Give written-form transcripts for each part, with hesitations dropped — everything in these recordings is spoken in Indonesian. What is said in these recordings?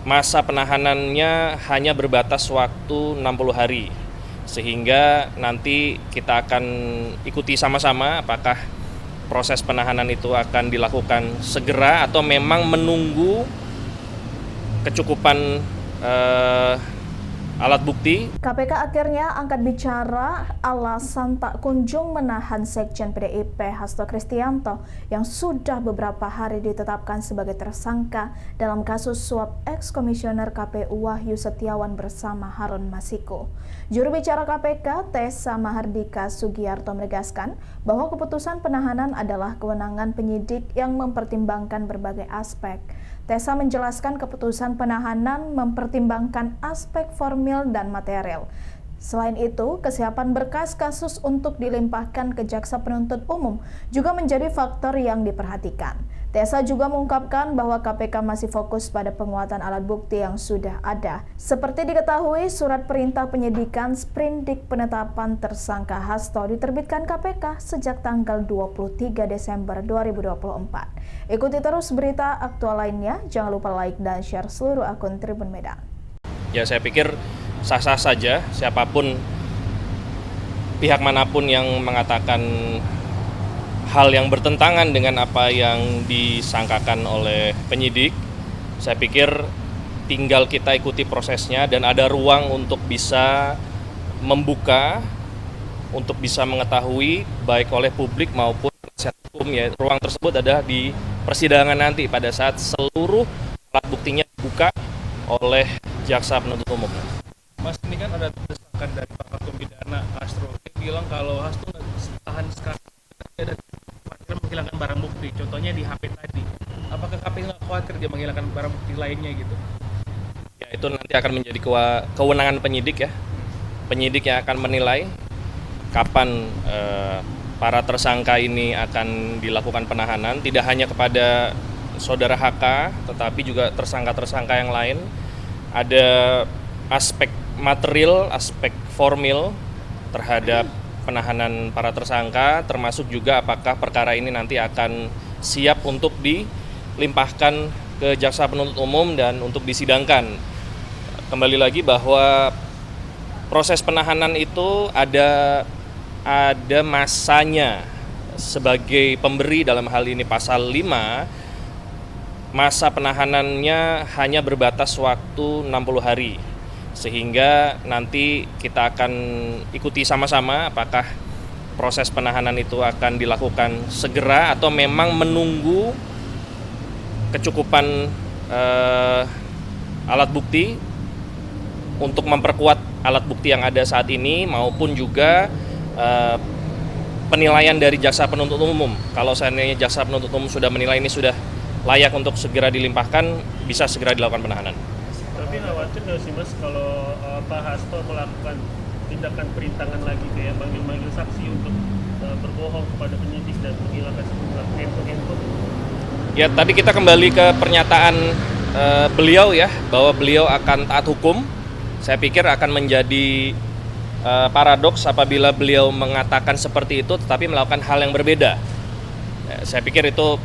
masa penahanannya hanya berbatas waktu 60 hari. Sehingga nanti kita akan ikuti sama-sama apakah proses penahanan itu akan dilakukan segera atau memang menunggu kecukupan alat bukti. KPK akhirnya angkat bicara alasan tak kunjung menahan Sekjen PDIP Hasto Kristianto yang sudah beberapa hari ditetapkan sebagai tersangka dalam kasus suap eks-komisioner KPU Wahyu Setiawan bersama Harun Masiku. Juru bicara KPK Tessa Mahardika Sugiarto menegaskan bahwa keputusan penahanan adalah kewenangan penyidik yang mempertimbangkan berbagai aspek. Tessa menjelaskan keputusan penahanan mempertimbangkan aspek formil dan material. Selain itu, kesiapan berkas kasus untuk dilimpahkan ke Jaksa Penuntut Umum juga menjadi faktor yang diperhatikan. Tessa juga mengungkapkan bahwa KPK masih fokus pada penguatan alat bukti yang sudah ada. Seperti diketahui, surat perintah penyidikan sprindik penetapan tersangka Hasto diterbitkan KPK sejak tanggal 23 Desember 2024. Ikuti terus berita aktual lainnya, jangan lupa like dan share seluruh akun Tribun Medan. Ya, saya pikir sah-sah saja siapapun, pihak manapun yang mengatakan hal yang bertentangan dengan apa yang disangkakan oleh penyidik. Saya pikir tinggal kita ikuti prosesnya dan ada ruang untuk bisa membuka, untuk bisa mengetahui baik oleh publik maupun penasihat hukum, ya. Ruang tersebut ada di persidangan nanti pada saat seluruh alat buktinya dibuka oleh Jaksa Penuntut Umum. Mas, ini kan ada desakan dari pakar hukum pidana Hasto. Dia bilang kalau Hasto tahan sekarang ada menghilangkan barang bukti, contohnya di HP tadi. Apakah KPK nggak khawatir dia menghilangkan barang bukti lainnya gitu? Ya, itu nanti akan menjadi kewenangan penyidik, ya. Penyidik yang akan menilai kapan para tersangka ini akan dilakukan penahanan, tidak hanya kepada saudara HK, tetapi juga tersangka-tersangka yang lain. Ada aspek material, aspek formil terhadap penahanan para tersangka, termasuk juga apakah perkara ini nanti akan siap untuk dilimpahkan ke Jaksa Penuntut Umum dan untuk disidangkan. Kembali lagi bahwa proses penahanan itu ada masanya. Sebagai pemberi dalam hal ini pasal 5, masa penahanannya hanya berbatas waktu 60 hari. Sehingga nanti kita akan ikuti sama-sama apakah proses penahanan itu akan dilakukan segera atau memang menunggu kecukupan alat bukti untuk memperkuat alat bukti yang ada saat ini maupun juga penilaian dari Jaksa Penuntut Umum. Kalau seandainya Jaksa Penuntut Umum sudah menilai ini sudah layak untuk segera dilimpahkan, bisa segera dilakukan penahanan. Tapi khawatir nggak sih, Mas, kalau Pak Hasto melakukan tindakan perintangan lagi kayak manggil-manggil saksi untuk berbohong kepada penyidik dan menghilangkan sejumlah handphone? Ya, tadi kita kembali ke pernyataan beliau, ya, bahwa beliau akan taat hukum. Saya pikir akan menjadi paradoks apabila beliau mengatakan seperti itu tetapi melakukan hal yang berbeda. Ya, saya pikir itu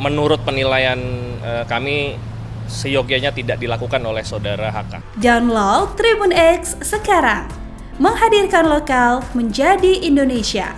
menurut penilaian kami seyogyanya tidak dilakukan oleh saudara HK. Download Tribun X sekarang, menghadirkan lokal menjadi Indonesia.